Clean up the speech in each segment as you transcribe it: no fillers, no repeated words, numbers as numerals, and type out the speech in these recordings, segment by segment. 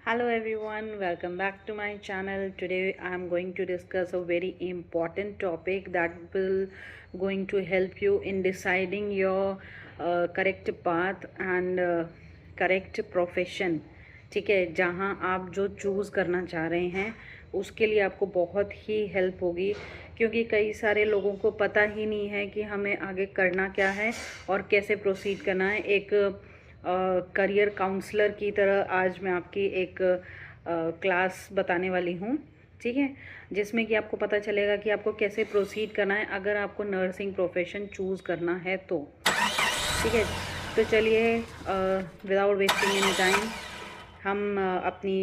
Hello everyone, welcome back to my channel. Today I am going to discuss a very important topic that will going to help you in deciding your correct path and correct profession. ठीक है, जहाँ आप जो choose करना चाह रहे हैं उसके लिए आपको बहुत ही हेल्प होगी, क्योंकि कई सारे लोगों को पता ही नहीं है कि हमें आगे करना क्या है और कैसे प्रोसीड करना है। एक करियर काउंसलर की तरह आज मैं आपकी एक क्लास बताने वाली हूँ, ठीक है, जिसमें कि आपको पता चलेगा कि आपको कैसे प्रोसीड करना है अगर आपको नर्सिंग प्रोफेशन चूज़ करना है तो। ठीक है, तो चलिए विदाउट वेस्टिंग एनी टाइम हम अपनी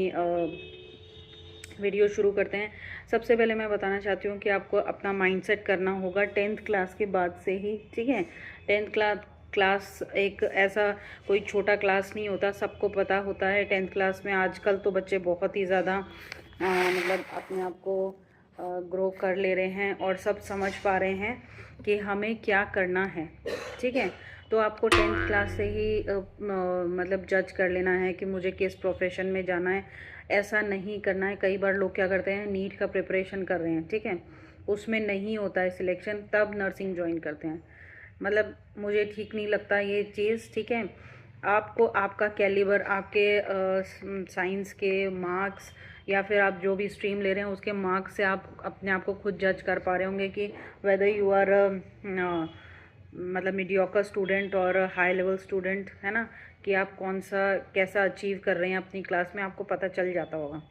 वीडियो शुरू करते हैं। सबसे पहले मैं बताना चाहती हूँ कि आपको अपना माइंडसेट करना होगा 10th क्लास के बाद से ही। ठीक है, 10th क्लास एक ऐसा कोई छोटा क्लास नहीं होता, सबको पता होता है 10th क्लास में आजकल तो बच्चे बहुत ही ज़्यादा मतलब अपने आप को ग्रो कर ले रहे हैं और सब समझ पा रहे हैं कि हमें क्या करना है। ठीक है, तो आपको 10th क्लास से ही मतलब जज कर लेना है कि मुझे किस प्रोफेशन में जाना है। ऐसा नहीं करना है। कई बार लोग क्या करते हैं, नीट का प्रिपरेशन कर रहे हैं, ठीक है, उसमें नहीं होता है सिलेक्शन, तब नर्सिंग ज्वाइन करते हैं। मतलब मुझे ठीक नहीं लगता ये चीज़। ठीक है, आपको आपका कैलिबर, आपके साइंस के मार्क्स या फिर आप जो भी स्ट्रीम ले रहे हैं उसके मार्क्स से आप अपने आप को खुद जज कर पा रहे होंगे कि वेदर यू आर मतलब मीडियोकर स्टूडेंट और हाई लेवल स्टूडेंट, है ना, कि आप कौन सा कैसा अचीव कर रहे हैं अपनी क्लास में, आपको पता चल जाता होगा।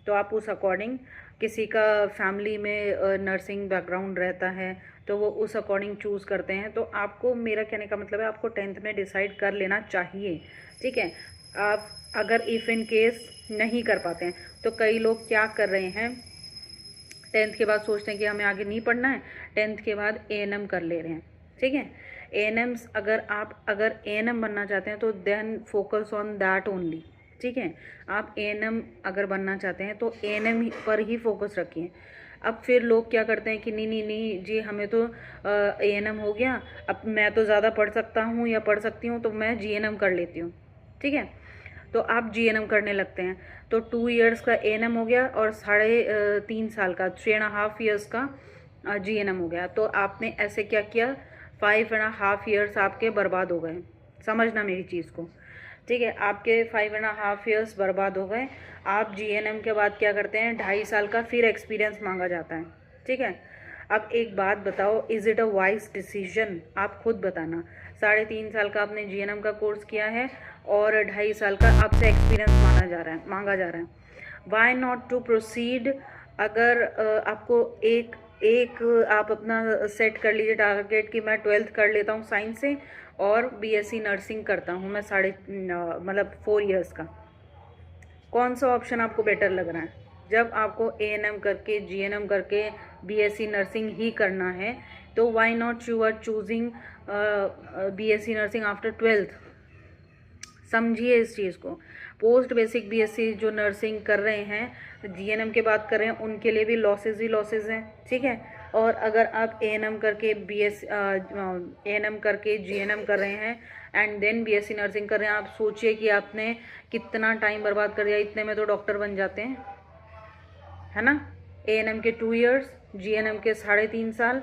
तो आप उस अकॉर्डिंग, किसी का फैमिली में नर्सिंग बैकग्राउंड रहता है तो वो उस अकॉर्डिंग चूज़ करते हैं। तो आपको, मेरा कहने का मतलब है, आपको 10th में डिसाइड कर लेना चाहिए। ठीक है, आप अगर इफ़ इन केस नहीं कर पाते हैं तो कई लोग क्या कर रहे हैं, 10th के बाद सोचते हैं कि हमें आगे नहीं पढ़ना है, 10th के बाद A&M कर ले रहे हैं। ठीक है, A&Ms अगर A&M बनना चाहते हैं तो then focus on that only. ठीक है, आप A&M अगर बनना चाहते हैं तो A&M पर ही फोकस रखिए। अब फिर लोग क्या करते हैं कि नहीं नहीं नहीं जी, हमें तो A&M हो गया, अब मैं तो ज़्यादा पढ़ सकता हूँ या पढ़ सकती हूँ तो मैं GNM कर लेती हूँ। ठीक है, तो आप GNM करने लगते हैं तो 2 इयर्स का A&M हो गया और 3.5 साल का, 3.5 ईयर्स का GNM हो गया। तो आपने ऐसे क्या किया, 5.5 ईयर्स आपके बर्बाद हो गए। समझना मेरी चीज़ को। ठीक है, आपके 5.5 ईयर्स बर्बाद हो गए। आप GNM के बाद क्या करते हैं, 2.5 साल का फिर एक्सपीरियंस मांगा जाता है। ठीक है, अब एक बात बताओ, is it a wise decision? आप खुद बताना। 3.5 साल का आपने GNM का कोर्स किया है और 2.5 साल का आपसे एक्सपीरियंस मांगा जा रहा है। Why not to proceed? अगर आपको एक एक आप अपना सेट कर लीजिए टारगेट कि मैं 12th कर लेता हूँ साइंस से और BSc नर्सिंग करता हूँ मैं मतलब 4 इयर्स का। कौन सा ऑप्शन आपको बेटर लग रहा है? जब आपको A&M करके GNM करके BSc नर्सिंग ही करना है तो why not you are choosing BSc nursing after 12th? समझिए इस चीज़ को। पोस्ट बेसिक BSc जो नर्सिंग कर रहे हैं, GNM के बाद कर रहे हैं, उनके लिए भी लॉसेज ही लॉसेज हैं। ठीक है, और अगर आप A&M करके A&M करके GNM कर रहे हैं एंड देन BSc नर्सिंग कर रहे हैं, आप सोचिए कि आपने कितना टाइम बर्बाद कर दिया। इतने में तो डॉक्टर बन जाते हैं, है ना। A&M के 2 इयर्स, GNM के 3.5 साल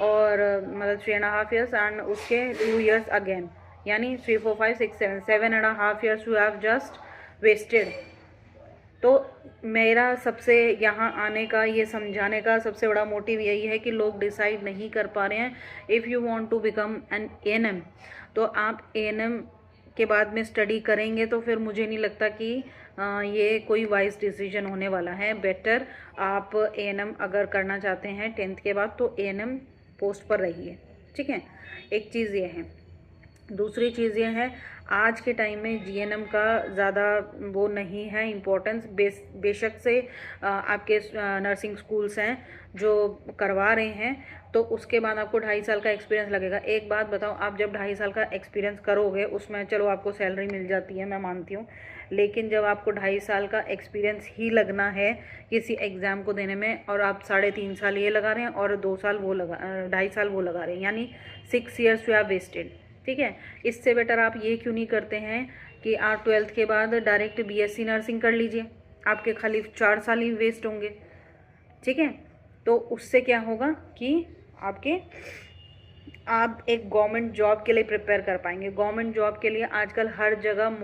और मतलब 3.5 ईयर्स एंड उसके 2 इयर्स अगेन, यानी 3 4 5 6 7 7.5 years you have just wasted. तो मेरा सबसे यहाँ आने का, ये समझाने का सबसे बड़ा मोटिव यही है कि लोग डिसाइड नहीं कर पा रहे हैं। If you want to become an A&M तो आप A&M के बाद में स्टडी करेंगे तो फिर मुझे नहीं लगता कि ये कोई वाइज डिसीजन होने वाला है। बेटर आप A&M अगर करना चाहते हैं 10th के बाद तो A&M पोस्ट पर रहिए। ठीक है, एक चीज़ ये है। दूसरी चीज़ ये है, आज के टाइम में GNM का ज़्यादा वो नहीं है इम्पोर्टेंस। बेशक से आपके नर्सिंग स्कूल्स हैं जो करवा रहे हैं, तो उसके बाद आपको 2.5 साल का एक्सपीरियंस लगेगा। एक बात बताओ, आप जब 2.5 साल का एक्सपीरियंस करोगे उसमें चलो आपको सैलरी मिल जाती है, मैं मानती हूँ, लेकिन जब आपको 2.5 साल का एक्सपीरियंस ही लगना है किसी एग्ज़ाम को देने में और आप 3.5 साल ये लगा रहे हैं और 2 साल वो 2.5 साल वो लगा रहे हैं, यानी 6 इयर्स यू हैव वेस्टेड। ठीक है, इससे बेटर आप ये क्यों नहीं करते हैं कि आप 12th के बाद डायरेक्ट बीएससी नर्सिंग कर लीजिए, आपके खाली 4 साल ही वेस्ट होंगे, ठीक है। तो उससे क्या होगा कि आप एक गवर्नमेंट जॉब के लिए प्रिपेयर कर पाएंगे। गवर्नमेंट जॉब के लिए आजकल हर जगह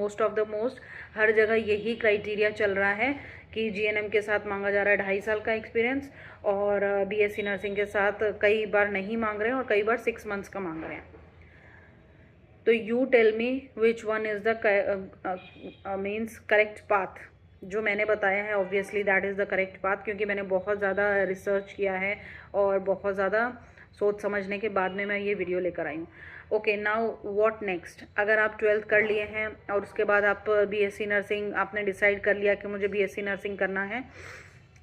हर जगह यही क्राइटेरिया चल रहा है कि जीएनएम के साथ मांगा जा रहा है 2.5 साल का एक्सपीरियंस, और बीएससी नर्सिंग के साथ कई बार नहीं मांग रहे हैं और कई बार 6 मंथ्स का मांग रहे हैं। तो you tell me which one is the means correct path. जो मैंने बताया है obviously that is the correct path, क्योंकि मैंने बहुत ज़्यादा रिसर्च किया है और बहुत ज़्यादा सोच समझने के बाद में मैं ये वीडियो लेकर आई हूँ। Okay, now what next. अगर आप 12th कर लिए हैं और उसके बाद आप बीएससी नर्सिंग आपने डिसाइड कर लिया कि मुझे बीएससी नर्सिंग करना है,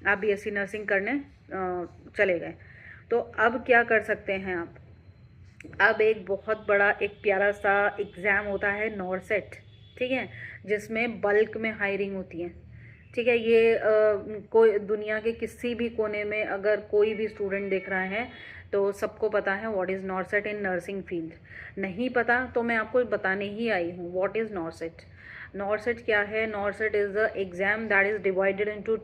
आप बीएससी नर्सिंग करने चले गए, तो अब क्या कर सकते हैं आप। अब एक बहुत बड़ा एक प्यारा सा एग्ज़ाम होता है नॉरसेट, ठीक है, जिसमें बल्क में हायरिंग होती है, ठीक है। ये कोई दुनिया के किसी भी कोने में अगर कोई भी स्टूडेंट देख रहा है तो सबको पता है what is NORCET in nursing field. नहीं पता तो मैं आपको बताने ही आई हूँ व्हाट इज़ नॉरसेट। नॉरसेट क्या है? NORCET is the exam that is divided into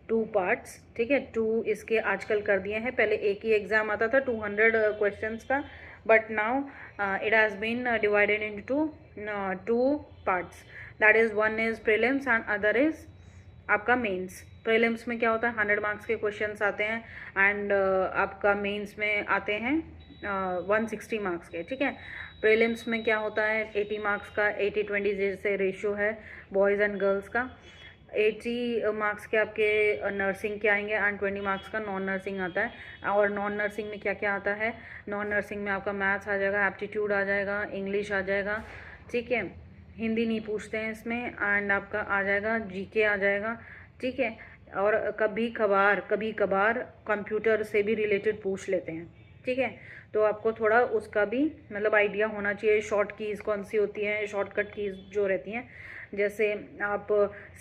two parts, ठीक है। 2 इसके आजकल कर दिए हैं, पहले एक ही एग्ज़ाम आता था 200 क्वेश्चंस का, but now it has been divided into 2 parts, that is one is prelims and other is आपका मेंस। प्रीलिम्स में क्या होता है 100 मार्क्स के क्वेश्चंस आते हैं एंड आपका मेंस में आते हैं 160 मार्क्स के, ठीक है। प्रीलिम्स में क्या होता है 80 मार्क्स का 80-20 जैसे रेशियो है बॉयज़ एंड गर्ल्स का। 80 मार्क्स के आपके नर्सिंग के आएंगे एंड 20 मार्क्स का नॉन नर्सिंग आता है। और नॉन नर्सिंग में क्या क्या आता है? नॉन नर्सिंग में आपका मैथ्स आ जाएगा, एप्टीट्यूड आ जाएगा, इंग्लिश आ जाएगा, ठीक है। हिंदी नहीं पूछते हैं इसमें, एंड आपका आ जाएगा जीके आ जाएगा, ठीक है। और कभी कभार कंप्यूटर से भी रिलेटेड पूछ लेते हैं, ठीक है। तो आपको थोड़ा उसका भी मतलब आइडिया होना चाहिए, शॉर्ट कीज़ कौन सी होती हैं, शॉर्टकट कीज़ जो रहती हैं, जैसे आप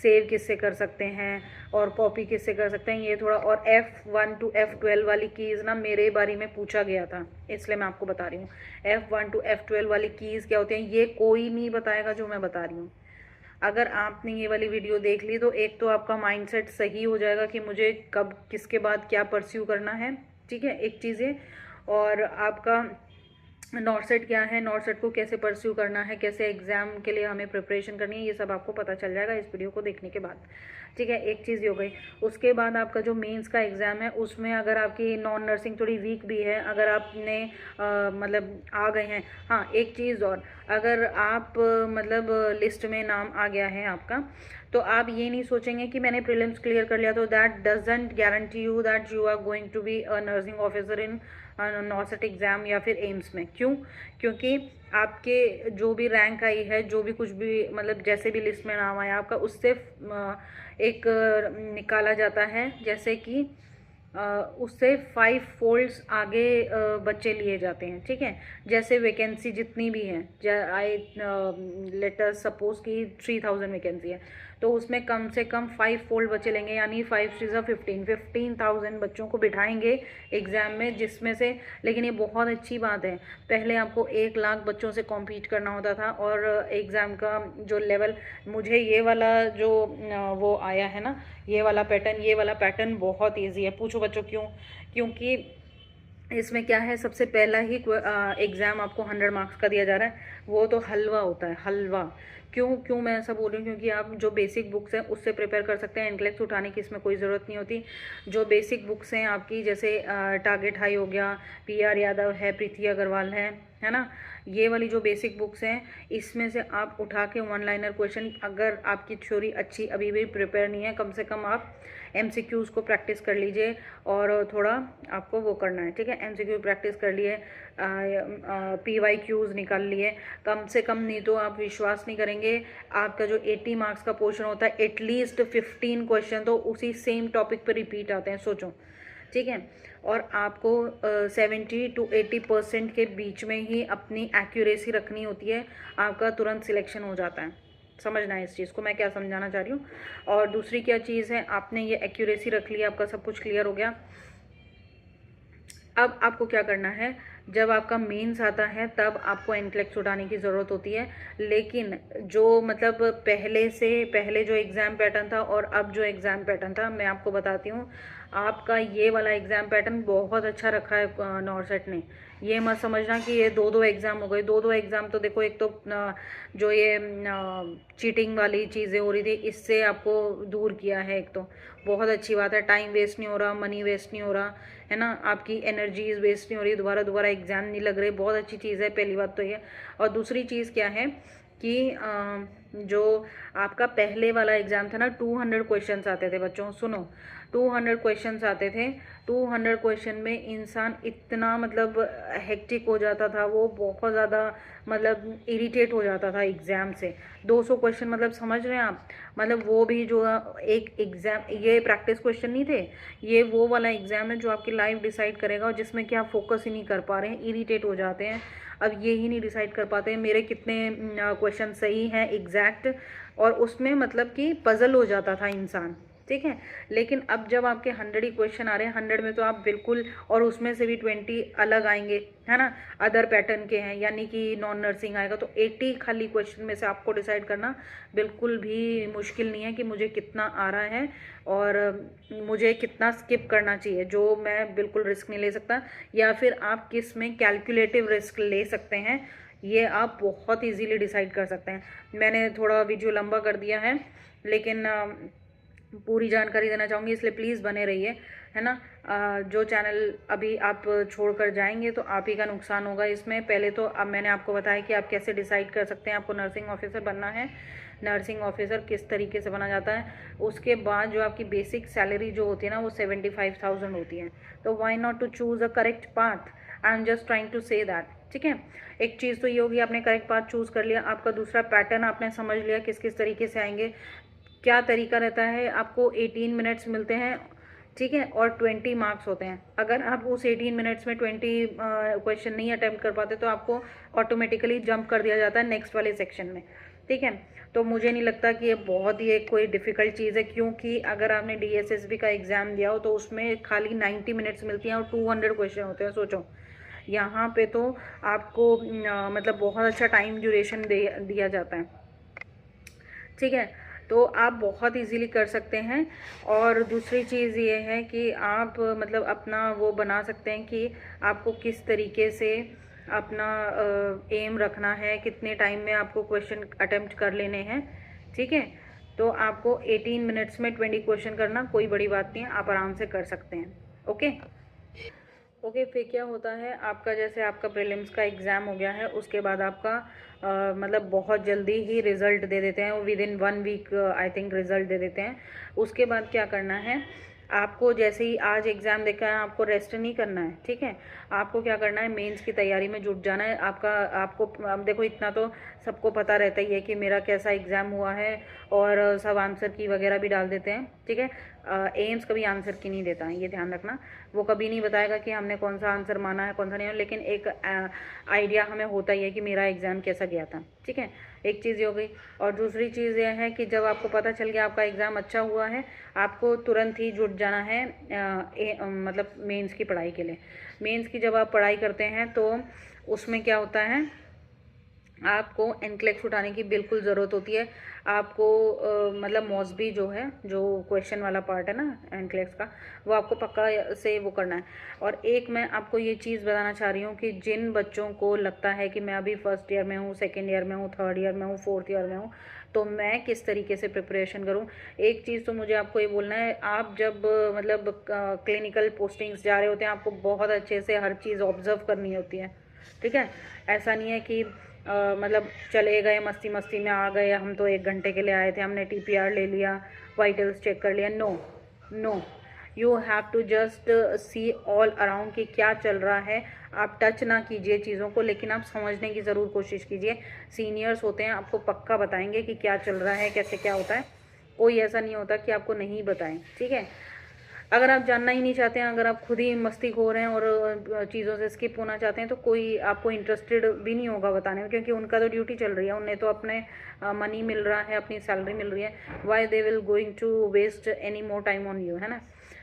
सेव किससे कर सकते हैं और कॉपी किससे कर सकते हैं, ये थोड़ा। और F1 to F12 वाली कीज़ ना मेरे बारे में पूछा गया था, इसलिए मैं आपको बता रही हूँ। F1 to F12 वाली कीज़ क्या होती हैं ये कोई नहीं बताएगा जो मैं बता रही हूँ। अगर आपने ये वाली वीडियो देख ली तो एक तो आपका माइंडसेट सही हो जाएगा कि मुझे कब किसके बाद क्या परस्यू करना है, ठीक है, एक चीज़ है। और आपका नॉरसेट क्या है, नॉरसेट को कैसे परस्यू करना है, कैसे एग्ज़ाम के लिए हमें प्रिपरेशन करनी है, ये सब आपको पता चल जाएगा इस वीडियो को देखने के बाद, ठीक है। एक चीज़ हो गई। उसके बाद आपका जो मेंस का एग्ज़ाम है उसमें अगर आपकी नॉन नर्सिंग थोड़ी वीक भी है, अगर आपने मतलब आ गए हैं, हाँ एक चीज़ और, अगर आप मतलब लिस्ट में नाम आ गया है आपका, तो आप ये नहीं सोचेंगे कि मैंने प्रीलिम्स क्लियर कर लिया तो that doesn't guarantee you that you are going to be a nursing officer in NORCET exam या फिर एम्स में। क्यों? क्योंकि आपके जो भी रैंक आई है, जो भी कुछ भी मतलब जैसे भी लिस्ट में नाम आया आपका, उससे एक निकाला जाता है, जैसे कि उससे 5 फोल्ड्स आगे बच्चे लिए जाते हैं, ठीक है। जैसे वैकेंसी जितनी भी है, आई लेट अस सपोज कि 3000 वैकेंसी है, तो उसमें कम से कम 5 फोल्ड बच्चे लेंगे, यानी 5 3 15,000 बच्चों को बिठाएंगे एग्ज़ाम में, जिसमें से, लेकिन ये बहुत अच्छी बात है, पहले आपको 1 लाख बच्चों से कॉम्पीट करना होता था, और एग्ज़ाम का जो लेवल, मुझे ये वाला जो वो आया है ना, ये वाला पैटर्न बहुत ईजी है। पूछो बच्चों क्यों? क्योंकि इसमें क्या है, सबसे पहला ही एग्ज़ाम आपको 100 मार्क्स का दिया जा रहा है, वो तो हलवा होता है, हलवा। क्यों मैं ऐसा बोल रही हूँ? क्योंकि आप जो बेसिक बुक्स हैं उससे प्रिपेयर कर सकते हैं, इंटेलेक्ट उठाने की इसमें कोई ज़रूरत नहीं होती। जो बेसिक बुक्स हैं आपकी, जैसे टारगेट हाई हो गया, PR यादव है, प्रीति अग्रवाल है ना, ये वाली जो बेसिक बुक्स हैं, इसमें से आप उठा के 1 लाइनर क्वेश्चन, अगर आपकी थ्योरी अच्छी अभी भी प्रिपेयर नहीं है, कम से कम आप MCQs को प्रैक्टिस कर लीजिए, और थोड़ा आपको वो करना है, ठीक है। MCQ प्रैक्टिस कर लिए, PYQs निकाल लिए, कम से कम, नहीं तो आप विश्वास नहीं करेंगे, आपका जो 80 मार्क्स का पोर्शन होता है, एटलीस्ट 15 क्वेश्चन तो उसी सेम टॉपिक पर रिपीट आते हैं, सोचो, ठीक है। और आपको 70 to 80% के बीच में ही अपनी एक्यूरेसी रखनी होती है, आपका तुरंत सिलेक्शन हो जाता है। समझना है इस चीज़ को, मैं क्या समझाना चाह रही हूँ। और दूसरी क्या चीज़ है, आपने ये एक्यूरेसी रख ली, आपका सब कुछ क्लियर हो गया। अब आपको क्या करना है, जब आपका मेंस आता है तब आपको एनक्लेक्स उठाने की ज़रूरत होती है। लेकिन जो मतलब पहले जो एग्ज़ाम पैटर्न था और अब जो एग्ज़ाम पैटर्न था, मैं आपको बताती हूँ। आपका ये वाला एग्ज़ाम पैटर्न बहुत अच्छा रखा है नॉर्सेट ने। ये मत समझना कि ये दो एग्ज़ाम हो गए। दो एग्ज़ाम तो देखो, एक तो जो ये चीटिंग वाली चीज़ें हो रही थी, इससे आपको दूर किया है। एक तो बहुत अच्छी बात है, टाइम वेस्ट नहीं हो रहा, मनी वेस्ट नहीं हो रहा है ना, आपकी एनर्जीज वेस्ट नहीं हो रही, दोबारा एग्ज़ाम नहीं लग रहे। बहुत अच्छी चीज़ है, पहली बात तो ये। और दूसरी चीज़ क्या है कि जो आपका पहले वाला एग्ज़ाम था ना, 200 क्वेश्चंस आते थे बच्चों, सुनो, 200 क्वेश्चंस आते थे। 200 क्वेश्चन में इंसान इतना मतलब हेक्टिक हो जाता था, वो बहुत ज़्यादा मतलब इरिटेट हो जाता था एग्ज़ाम से। 200 क्वेश्चन मतलब समझ रहे हैं आप, मतलब वो भी जो एक एग्ज़ाम, ये प्रैक्टिस क्वेश्चन नहीं थे, ये वो वाला एग्ज़ाम है जो आपकी लाइफ डिसाइड करेगा, और जिसमें कि आप फोकस ही नहीं कर पा रहे हैं, इरिटेट हो जाते हैं। अब ये ही नहीं डिसाइड कर पाते हैं मेरे कितने क्वेश्चन सही हैं एग्जैक्ट, और उसमें मतलब कि पजल हो जाता था इंसान, ठीक है। लेकिन अब जब आपके 100 ही क्वेश्चन आ रहे हैं, 100 में तो आप बिल्कुल, और उसमें से भी 20 अलग आएंगे, है ना, अदर पैटर्न के हैं, यानी कि नॉन नर्सिंग आएगा, तो 80 खाली क्वेश्चन में से आपको डिसाइड करना बिल्कुल भी मुश्किल नहीं है कि मुझे कितना आ रहा है और मुझे कितना स्किप करना चाहिए, जो मैं बिल्कुल रिस्क नहीं ले सकता। या फिर आप किस में कैलकुलेटिव रिस्क ले सकते हैं, ये आप बहुत इजीली डिसाइड कर सकते हैं। मैंने थोड़ा वीडियो लंबा कर दिया है, लेकिन पूरी जानकारी देना चाहूँगी, इसलिए प्लीज़ बने रहिए, है ना। जो चैनल अभी आप छोड़कर जाएंगे तो आप ही का नुकसान होगा इसमें। पहले तो अब मैंने आपको बताया कि आप कैसे डिसाइड कर सकते हैं आपको नर्सिंग ऑफिसर बनना है, नर्सिंग ऑफिसर किस तरीके से बना जाता है। उसके बाद जो आपकी बेसिक सैलरी जो होती है ना, वो 75,000 होती है। तो why not to choose a correct path, I am just trying to say that, ठीक है। एक चीज़ तो ये होगी, आपने करेक्ट पाथ चूज़ कर लिया, आपका दूसरा पैटर्न आपने समझ लिया किस किस तरीके से आएंगे, क्या तरीका रहता है। आपको 18 मिनट्स मिलते हैं, ठीक है, और 20 मार्क्स होते हैं। अगर आप उस 18 मिनट्स में 20 क्वेश्चन नहीं अटेम्प्ट कर पाते तो आपको ऑटोमेटिकली जंप कर दिया जाता है नेक्स्ट वाले सेक्शन में, ठीक है। तो मुझे नहीं लगता कि ये बहुत ही एक कोई डिफ़िकल्ट चीज़ है, क्योंकि अगर आपने DSSB का एग्ज़ाम दिया हो तो उसमें खाली 90 मिनट्स मिलती हैं और 200 क्वेश्चन होते हैं, सोचो। यहाँ पे तो आपको मतलब बहुत अच्छा टाइम ड्यूरेशन दिया जाता है, ठीक है। तो आप बहुत इजीली कर सकते हैं। और दूसरी चीज़ ये है कि आप मतलब अपना वो बना सकते हैं कि आपको किस तरीके से अपना एम रखना है, कितने टाइम में आपको क्वेश्चन अटेम्प्ट कर लेने हैं, ठीक है। तो आपको 18 मिनट्स में 20 क्वेश्चन करना कोई बड़ी बात नहीं है, आप आराम से कर सकते हैं, ओके। ओके, फिर क्या होता है आपका, जैसे आपका प्रीलिम्स का एग्ज़ाम हो गया है, उसके बाद आपका मतलब बहुत जल्दी ही रिज़ल्ट दे देते हैं, within 1 week I think result दे देते हैं। उसके बाद क्या करना है आपको, जैसे ही आज एग्ज़ाम देखा है, आपको रेस्ट नहीं करना है, ठीक है। आपको क्या करना है, मेंस की तैयारी में जुट जाना है। आपको देखो, इतना तो सबको पता रहता ही है कि मेरा कैसा एग्ज़ाम हुआ है, और सब आंसर की वगैरह भी डाल देते हैं, ठीक है। एम्स कभी आंसर की नहीं देता है, ये ध्यान रखना। वो कभी नहीं बताएगा कि हमने कौन सा आंसर माना है, कौन सा नहीं, लेकिन एक आइडिया हमें होता ही है कि मेरा एग्ज़ाम कैसा गया था, ठीक है। एक चीज़ ये हो गई। और दूसरी चीज़ यह है कि जब आपको पता चल गया आपका एग्ज़ाम अच्छा हुआ है, आपको तुरंत ही जुट जाना है मतलब मेंस की पढ़ाई के लिए। मेंस की जब आप पढ़ाई करते हैं तो उसमें क्या होता है, आपको एनक्लेक्स उठाने की बिल्कुल ज़रूरत होती है। आपको मतलब मॉसबी जो है, जो क्वेश्चन वाला पार्ट है ना एनक्लेक्स का, वो आपको पक्का से वो करना है। और एक मैं आपको ये चीज़ बताना चाह रही हूँ कि जिन बच्चों को लगता है कि मैं अभी फर्स्ट ईयर में हूँ, सेकेंड ईयर में हूँ, थर्ड ईयर में हूँ, फोर्थ ईयर में हूँ, तो मैं किस तरीके से प्रिपरेशन करूँ। एक चीज़ तो मुझे आपको ये बोलना है, आप जब मतलब क्लिनिकल पोस्टिंग्स जा रहे होते हैं, आपको बहुत अच्छे से हर चीज़ ऑब्जर्व करनी होती है, ठीक है। ऐसा नहीं है कि मतलब चले गए, मस्ती मस्ती में आ गए, हम तो 1 घंटे के लिए आए थे, हमने TPR ले लिया, वाइटल्स चेक कर लिया। No no, you have to just see all around कि क्या चल रहा है। आप टच ना कीजिए चीज़ों को, लेकिन आप समझने की ज़रूर कोशिश कीजिए। सीनियर्स होते हैं, आपको पक्का बताएंगे कि क्या चल रहा है, कैसे क्या होता है। कोई ऐसा नहीं होता कि आपको नहीं बताएं, ठीक है। अगर आप जानना ही नहीं चाहते हैं, अगर आप खुद ही मस्ती खोर हैं और चीज़ों से स्किप होना चाहते हैं, तो कोई आपको इंटरेस्टेड भी नहीं होगा बताने में, क्योंकि उनका तो ड्यूटी चल रही है, उन्हें तो अपने मनी मिल रहा है, अपनी सैलरी मिल रही है। Why they will going to waste any more time on you, है ना।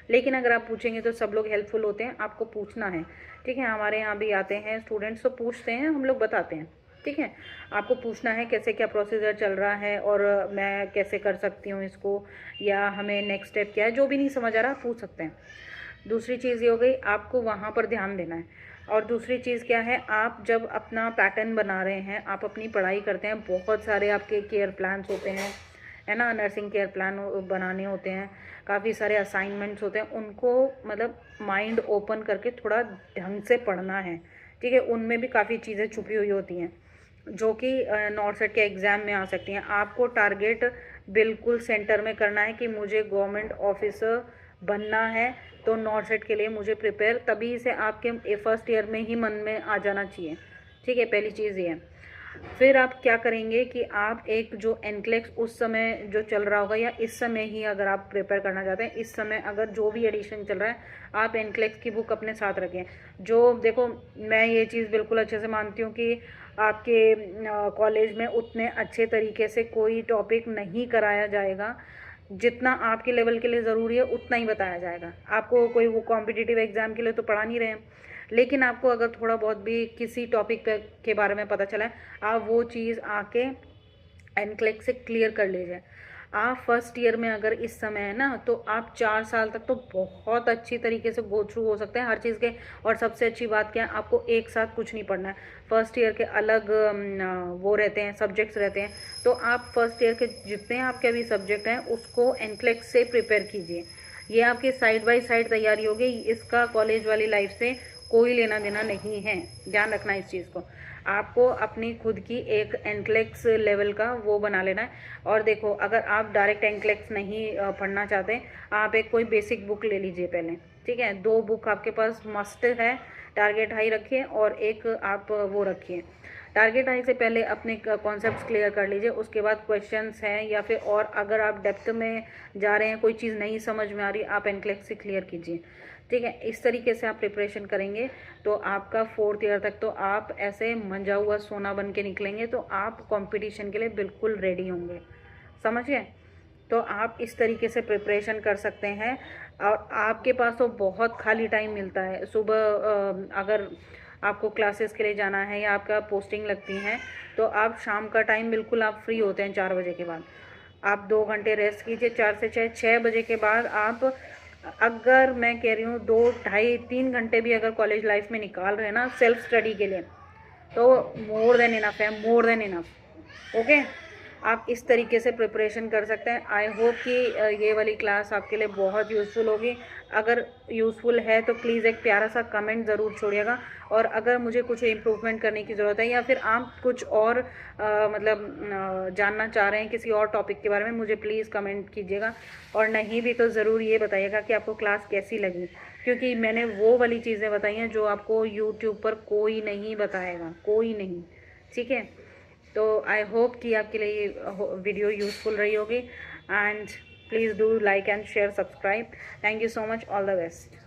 लेकिन अगर आप पूछेंगे तो सब लोग हेल्पफुल होते हैं, आपको पूछना है, ठीक है। हमारे यहाँ भी आते हैं स्टूडेंट्स तो पूछते हैं, हम लोग बताते हैं, ठीक है। आपको पूछना है कैसे क्या प्रोसीजर चल रहा है और मैं कैसे कर सकती हूँ इसको, या हमें नेक्स्ट स्टेप क्या है, जो भी नहीं समझ आ रहा पूछ सकते हैं। दूसरी चीज़ ये हो गई, आपको वहाँ पर ध्यान देना है। और दूसरी चीज़ क्या है, आप जब अपना पैटर्न बना रहे हैं, आप अपनी पढ़ाई करते हैं, बहुत सारे आपके केयर प्लान्स होते हैं, है ना, नर्सिंग केयर प्लान बनाने होते हैं, काफ़ी सारे असाइनमेंट्स होते हैं, उनको मतलब माइंड ओपन करके थोड़ा ढंग से पढ़ना है, ठीक है। उनमें भी काफ़ी चीज़ें छुपी हुई होती हैं जो कि नॉर्थ सेट के एग्ज़ाम में आ सकती हैं। आपको टारगेट बिल्कुल सेंटर में करना है कि मुझे गवर्नमेंट ऑफिसर बनना है, तो नॉर्थ सेट के लिए मुझे प्रिपेयर, तभी से आपके फर्स्ट ईयर में ही मन में आ जाना चाहिए, ठीक है। पहली चीज़ ये है। फिर आप क्या करेंगे कि आप एक जो एनक्लेक्स उस समय जो चल रहा होगा, या इस समय ही अगर आप प्रिपेयर करना चाहते हैं, इस समय अगर जो भी एडिशन चल रहा है, आप एनक्लेक्स की बुक अपने साथ रखें। जो देखो, मैं ये चीज़ बिल्कुल अच्छे से मानती हूँ कि आपके कॉलेज में उतने अच्छे तरीके से कोई टॉपिक नहीं कराया जाएगा, जितना आपके लेवल के लिए ज़रूरी है उतना ही बताया जाएगा। आपको कोई वो कॉम्पिटिटिव एग्ज़ाम के लिए तो पढ़ा नहीं रहे हैं, लेकिन आपको अगर थोड़ा बहुत भी किसी टॉपिक के बारे में पता चला है, आप वो चीज़ आके एनक्लेक्स से क्लियर कर लीजिए। आप फर्स्ट ईयर में अगर इस समय है ना, तो आप 4 साल तक तो बहुत अच्छी तरीके से गो थ्रू हो सकते हैं हर चीज़ के। और सबसे अच्छी बात क्या है, आपको एक साथ कुछ नहीं पढ़ना है। फर्स्ट ईयर के अलग वो रहते हैं, सब्जेक्ट्स रहते हैं, तो आप फर्स्ट ईयर के जितने आपके अभी सब्जेक्ट हैं उसको एनक्लेक्स से प्रिपेयर कीजिए। ये आपकी साइड बाय साइड तैयारी होगी, इसका कॉलेज वाली लाइफ से कोई लेना देना नहीं है, ध्यान रखना इस चीज़ को। आपको अपनी खुद की एक एनक्लेक्स लेवल का वो बना लेना है। और देखो, अगर आप डायरेक्ट एनक्लेक्स नहीं पढ़ना चाहते, आप एक कोई बेसिक बुक ले लीजिए पहले, ठीक है। 2 बुक आपके पास मस्ट है, टारगेट हाई रखिए और एक आप वो रखिए। टारगेट हाई से पहले अपने कॉन्सेप्ट्स क्लियर कर लीजिए, उसके बाद क्वेश्चंस हैं या फिर और अगर आप डेप्थ में जा रहे हैं, कोई चीज़ नहीं समझ में आ रही, आप एनक्लेक्स से क्लियर कीजिए, ठीक है। इस तरीके से आप प्रिपरेशन करेंगे तो आपका 4th ईयर तक तो आप ऐसे मंजा हुआ सोना बन के निकलेंगे, तो आप कंपटीशन के लिए बिल्कुल रेडी होंगे, समझ गए। तो आप इस तरीके से प्रिपरेशन कर सकते हैं। और आपके पास तो बहुत खाली टाइम मिलता है। सुबह अगर आपको क्लासेस के लिए जाना है या आपका पोस्टिंग लगती हैं, तो आप शाम का टाइम बिल्कुल आप फ्री होते हैं 4 बजे के बाद। आप 2 घंटे रेस्ट कीजिए, 4 से 6 बजे के बाद आप, अगर मैं कह रही हूँ 2 ढाई 3 घंटे भी अगर कॉलेज लाइफ में निकाल रहे हैं ना सेल्फ स्टडी के लिए, तो मोर देन इनफ है, मोर देन इनफ, ओके। आप इस तरीके से प्रिपरेशन कर सकते हैं। आई होप कि ये वाली क्लास आपके लिए बहुत यूज़फुल होगी। अगर यूज़फुल है तो प्लीज़ एक प्यारा सा कमेंट ज़रूर छोड़िएगा। और अगर मुझे कुछ इम्प्रूवमेंट करने की ज़रूरत है या फिर आप कुछ और जानना चाह रहे हैं किसी और टॉपिक के बारे में, मुझे प्लीज़ कमेंट कीजिएगा। और नहीं भी तो ज़रूर ये बताइएगा कि आपको क्लास कैसी लगी, क्योंकि मैंने वो वाली चीज़ें बताई हैं जो आपको यूट्यूब पर कोई नहीं बताएगा, कोई नहीं, ठीक है। तो आई होप कि आपके लिए ये वीडियो यूज़फुल रही होगी। And please do like and share, subscribe. Thank you so much, all the best.